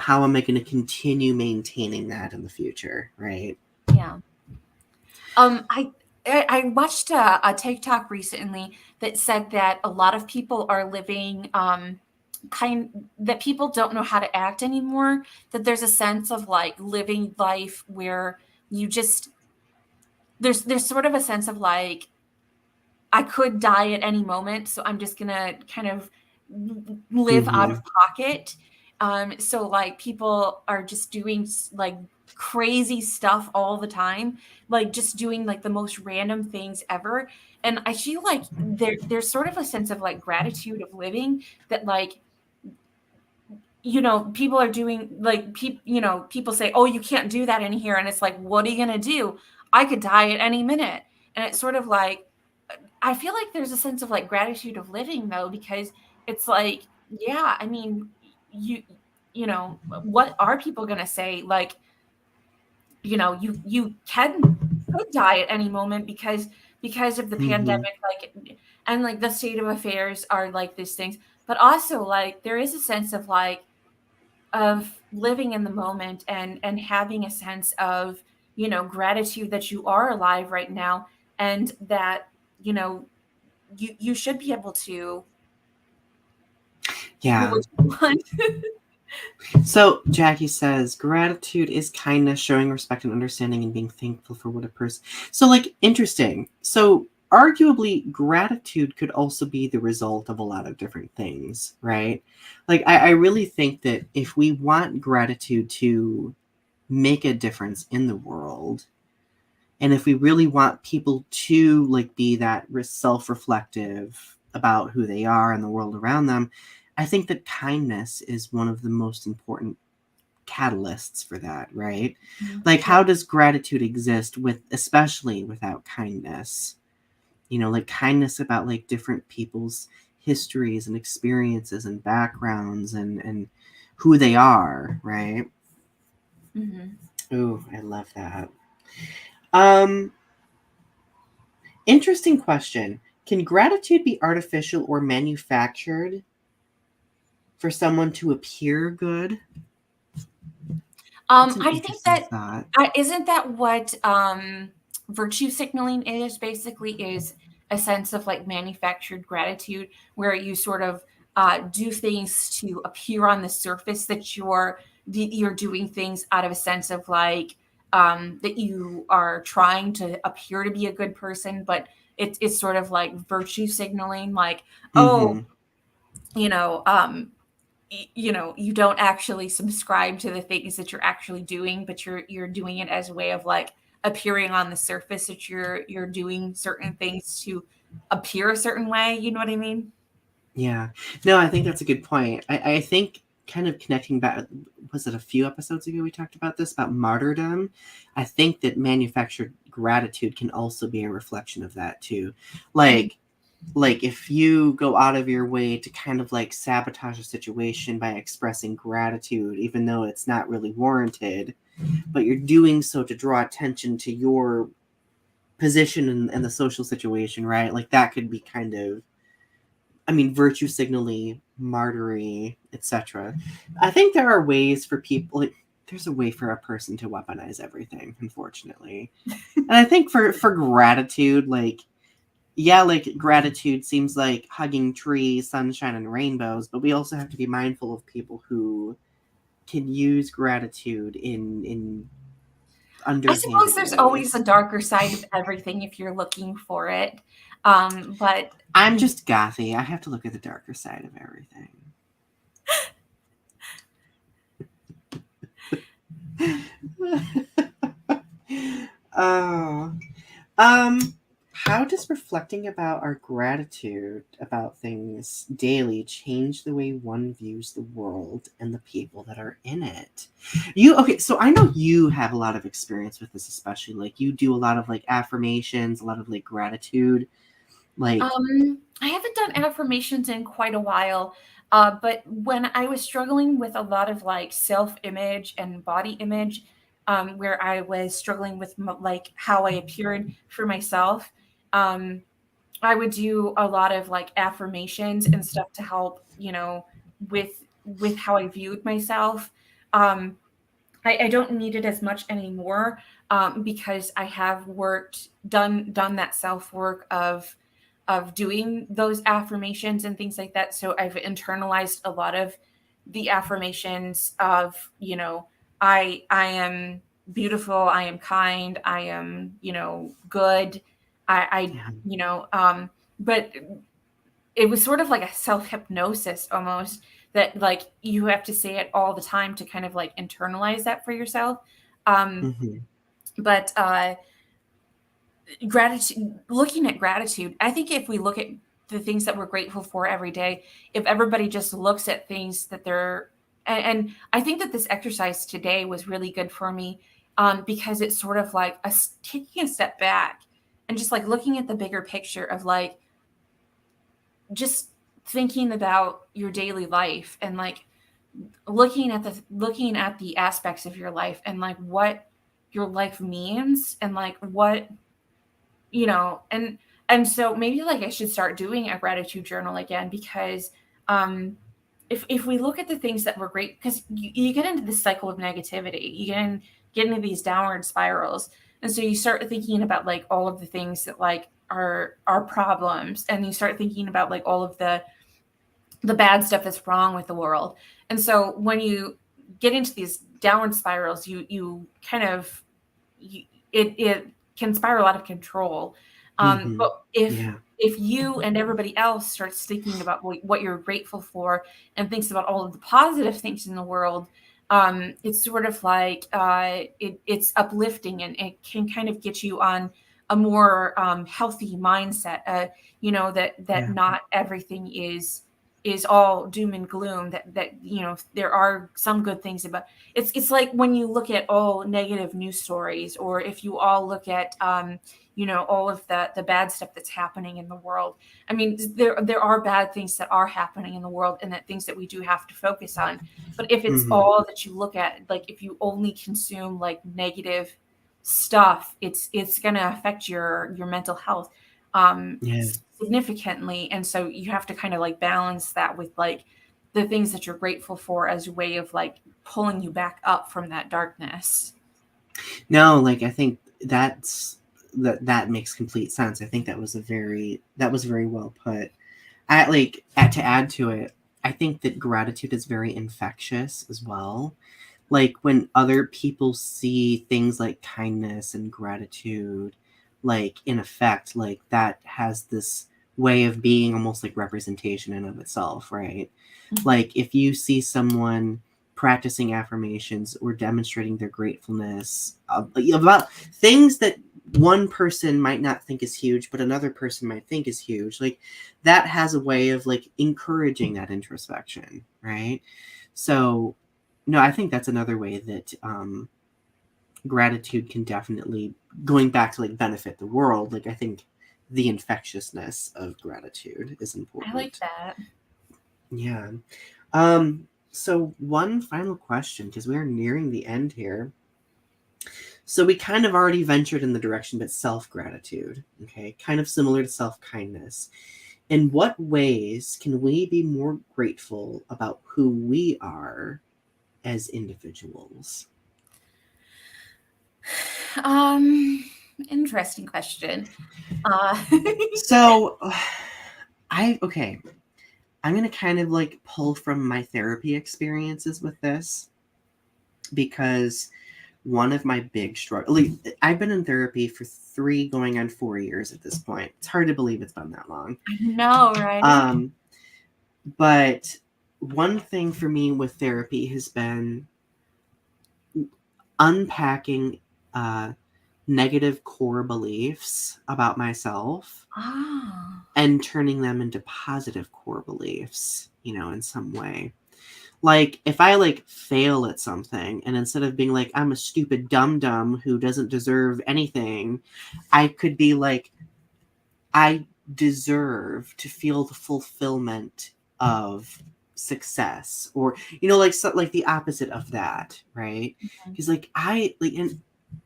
How am I going to continue maintaining that in the future, right? Yeah. I watched a TikTok recently that said that a lot of people are living that people don't know how to act anymore, that there's a sense of like living life where you just there's sort of a sense of like I could die at any moment, so I'm just gonna kind of live out of pocket. So like people are just doing like crazy stuff all the time, like just doing like the most random things ever. And I feel like there's sort of a sense of like gratitude of living that like, you know, people are doing like people say, oh, you can't do that in here. And it's like, what are you gonna do? I could die at any minute. And it's sort of like, I feel like there's a sense of like gratitude of living though, because it's like, yeah, I mean, you know, what are people going to say? Like, you know, you could die at any moment because of the pandemic, like, and like the state of affairs are like these things, but also like there is a sense of like, of living in the moment and having a sense of, you know, gratitude that you are alive right now and that, you know, you should be able to do what you want. So Jackie says gratitude is kindness, showing respect and understanding and being thankful for what a person. So like interesting. So arguably gratitude could also be the result of a lot of different things, right? Like I really think that if we want gratitude to make a difference in the world, and if we really want people to like be that self-reflective about who they are and the world around them, I think that kindness is one of the most important catalysts for that, right? Like, Yeah. how does gratitude exist with, especially without kindness? You know, like kindness about like different people's histories and experiences and backgrounds and who they are, right? Mm-hmm. Ooh, I love that. Um, Interesting question. Can gratitude be artificial or manufactured for someone to appear good? That's an I think interesting that thought. isn't that what virtue signaling is basically is a sense of like manufactured gratitude where you sort of do things to appear on the surface that you're doing things out of a sense of like that you are trying to appear to be a good person, but it's sort of like virtue signaling, like, oh, Mm-hmm. you know, you don't actually subscribe to the things that you're actually doing, but you're doing it as a way of like appearing on the surface that you're doing certain things to appear a certain way, you know what I mean? Yeah. No, I think that's a good point. I think kind of connecting back, was it a few episodes ago we talked about this, about martyrdom? I think that manufactured gratitude can also be a reflection of that too. Mhm. Like, like if you go out of your way to kind of like sabotage a situation by expressing gratitude, even though it's not really warranted, but you're doing so to draw attention to your position in the social situation, right? Like that could be kind of, I mean, virtue signaling, martyry, etc. I think there are ways for people. Like, there's a way for a person to weaponize everything, unfortunately. And I think for gratitude, like, yeah, like gratitude seems like hugging trees, sunshine, and rainbows, but we also have to be mindful of people who can use gratitude in I suppose underhanded there's always a ways. darker side of everything if you're looking for it. But I'm just gothy. I have to look at the darker side of everything. Oh. Um, how does reflecting about our gratitude about things daily change the way one views the world and the people that are in it? You okay, so I know you have a lot of experience with this, especially like you do a lot of like affirmations, a lot of like gratitude. Like, I haven't done affirmations in quite a while, but when I was struggling with a lot of like self-image and body image, where I was struggling with like how I appeared for myself, um, I would do a lot of like affirmations and stuff to help, with how I viewed myself. Um, I don't need it as much anymore because I have done that self work of doing those affirmations and things like that. So I've internalized a lot of the affirmations of, I am beautiful, I am kind, I am, good. I yeah. but it was sort of like a self hypnosis almost that like you have to say it all the time to kind of like internalize that for yourself. Um, Mm-hmm. but gratitude, looking at gratitude, I think if we look at the things that we're grateful for every day, if everybody just looks at things that and I think that this exercise today was really good for me because it's sort of like taking a step back and just like looking at the bigger picture of like just thinking about your daily life and like looking at the aspects of your life and like what your life means and like what and so maybe like I should start doing a gratitude journal again because um if we look at the things that were great because you get into this cycle of negativity, get into these downward spirals, and so you start thinking about like all of the things that like are problems, and you start thinking about like all of the bad stuff that's wrong with the world. And so when you get into these downward spirals, you kind of it can spiral out of control. Mm-hmm. But Yeah. if you and everybody else starts thinking about what you're grateful for and thinks about all of the positive things in the world, It's sort of like it's uplifting, and it can kind of get you on a more healthy mindset. That Yeah. not everything is all doom and gloom. That there are some good things about. It's like when you look at all negative news stories, or if you all look at all of the bad stuff that's happening in the world. I mean, there are bad things that are happening in the world, and that things that we do have to focus on. But if it's Mm-hmm. all that you look at, like if you only consume like negative stuff, it's going to affect your mental health Yeah. significantly. And so you have to kind of like balance that with like the things that you're grateful for as a way of like pulling you back up from that darkness. No, like I think that makes complete sense. I think that was very well put. To add to it, I think that gratitude is very infectious as well. Like when other people see things like kindness and gratitude, like in effect, like that has this way of being almost like representation in of itself, right? Mhm. Like if you see someone practicing affirmations or demonstrating their gratefulness about things that one person might not think is huge, but another person might think is huge, like that has a way of like encouraging that introspection, right? So, no, I think that's another way that gratitude can definitely, going back to like benefit the world. Like I think the infectiousness of gratitude is I like important. that. Yeah. So one final question, because we're nearing the end here. So we kind of already ventured in the direction, but self-gratitude, okay, kind of similar to self-kindness. In what ways can we be more grateful about who we are as individuals? Um, Interesting question. Uh, So okay, I'm going to kind of like pull from my therapy experiences with this, because one of my big struggles, I've been in therapy for 3 going on 4 years at this point. It's hard to believe it's been that long. I know, right? Um, but one thing for me with therapy has been unpacking uh, negative core beliefs about myself Ah. and turning them into positive core beliefs, in some way. Like if I like fail at something, and instead of being like I'm a stupid dum dum who doesn't deserve anything, I could be like I deserve to feel the fulfillment of success, or like like the opposite of that, right? Because like I like, and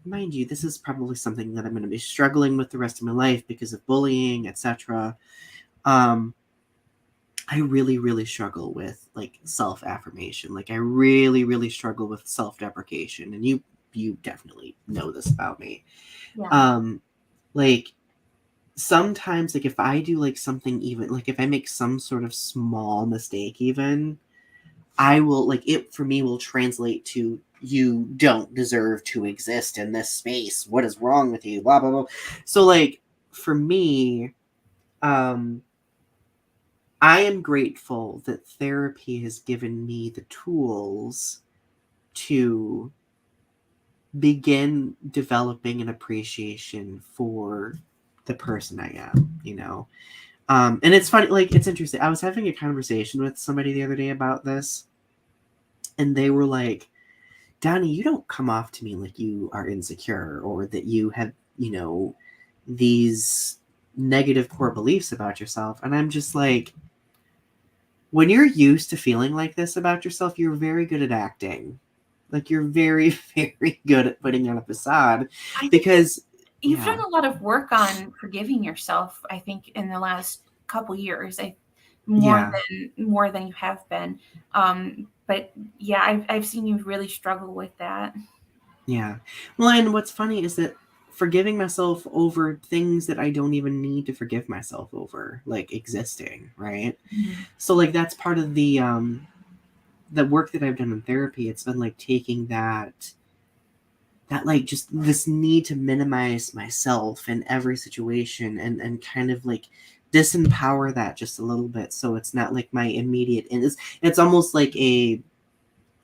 mind you, this is probably something that I'm going to be struggling with the rest of my life because of bullying, etc. um I really, really struggle with like self affirmation. Like I really, really struggle with self deprecation, and you definitely know this about me. Yeah. Um, like sometimes, like if I do like something, even like if I make some sort of small mistake, even I will like it for me will translate to you don't deserve to exist in this space. What is wrong with you? Blah blah blah. So like for me, um I am grateful that therapy has given me the tools to begin developing an appreciation for the person I am. And it's funny, like, it's interesting. I was having a conversation with somebody the other day about this, and they were like, Donnie, you don't come off to me like you are insecure or that you have, these negative core beliefs about yourself. And I'm just like, when you're used to feeling like this about yourself, you're very good at acting. Like you're very, very good at putting on a facade, I think because you've done yeah, a lot of work on forgiving yourself, I think, in the last couple years. More yeah, than you have been. But yeah, I've seen you really struggle with that. yeah. Well, and what's funny is that forgiving myself over things that I don't even need to forgive myself over, like existing, right? Mhm. So like that's part of the work that I've done in therapy. It's been like taking that like just this need to minimize myself in every situation, and kind of like disempower that just a little bit, so it's not like my immediate, and it's almost like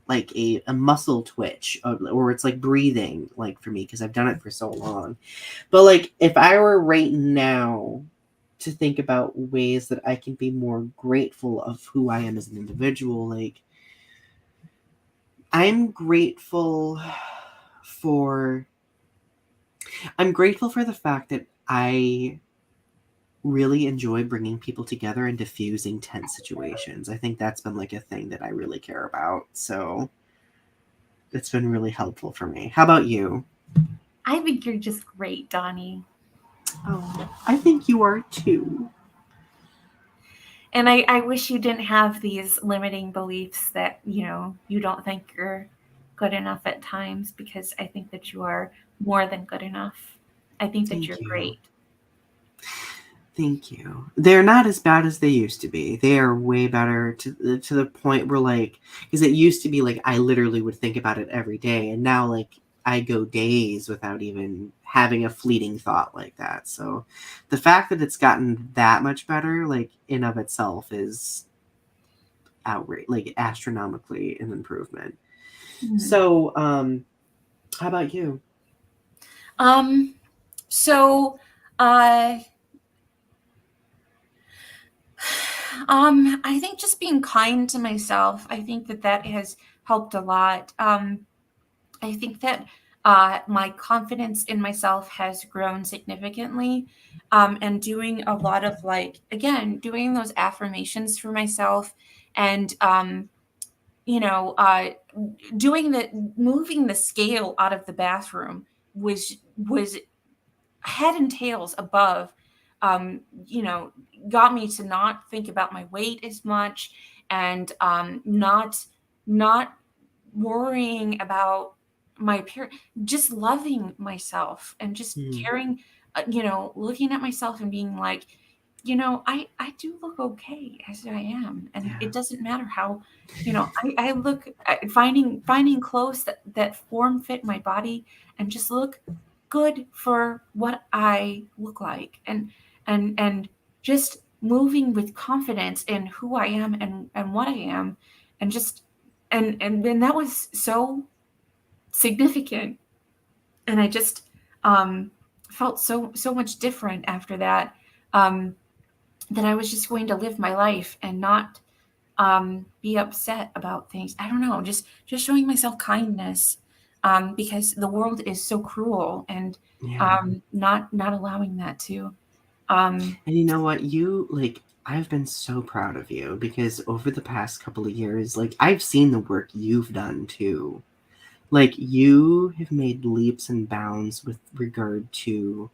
like a muscle twitch, or it's like breathing, like for me, because I've done it for so long. But like if I were right now to think about ways that I can be more grateful of who I am as an individual, like I'm grateful for the fact that I really enjoy bringing people together and diffusing tense situations. I think that's been like a thing that I really care about. So it's been really helpful for me. How about you? I think you're just great, Donny. Oh, I think you are too. And I wish you didn't have these limiting beliefs that, you don't think you're good enough at times, because I think that you are more than good enough. I think that you're Thank you. great. Thank you. They're not as bad as they used to be. They are way better to the point where like, because it used to be like I literally would think about it every day, and now like I go days without even having a fleeting thought like that. So the fact that it's gotten that much better, like in of itself, is outrage, like astronomically an improvement. Mm-hmm. So how about you? So, uh, I think just being kind to myself, I think that has helped a lot. I think that my confidence in myself has grown significantly. And doing a lot of like, again, doing those affirmations for myself, and, you know, uh, moving the scale out of the bathroom was head and tails above, um, you know, got me to not think about my weight as much, and not worrying about my appearance, just loving myself and just caring, looking at myself and being like, I do look okay as I am, and Yeah. it doesn't matter how, I look, finding clothes that form fit my body and just look good for what I look like, and just moving with confidence in who I am and what I am, and just and then that was so significant, and I just felt so much different after that, um, that I was just going to live my life and not be upset about things. I don't know, just showing myself kindness, because the world is so cruel, and Yeah. not allowing that to. And you know what? You like I've been so proud of you because over the past couple of years, like I've seen the work you've done too. Like you have made leaps and bounds with regard to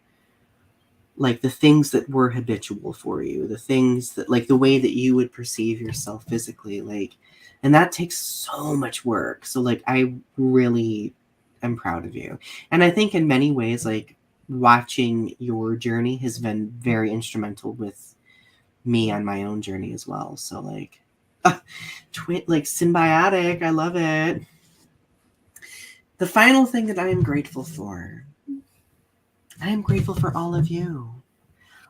like the things that were habitual for you, the things that like the way that you would perceive yourself physically, like, and that takes so much work. So like I really am proud of you. And I think in many ways, like watching your journey has been very instrumental with me on my own journey as well. So like twin, like symbiotic, I love it. The final thing that I am grateful for, I am grateful for all of you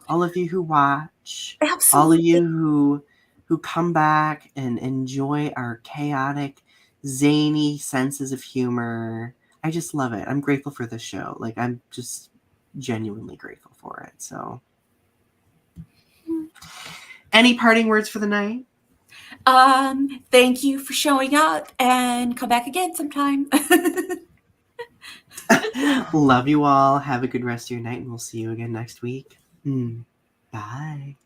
who watch, all of Absolutely. you who come back and enjoy our chaotic, zany senses of humor. I just love it. I'm grateful for this show. Like I'm just genuinely grateful for it. So, any parting words for the night? Thank you for showing up, and come back again sometime. Love you all. Have a good rest of your night, and we'll see you again next week. Bye.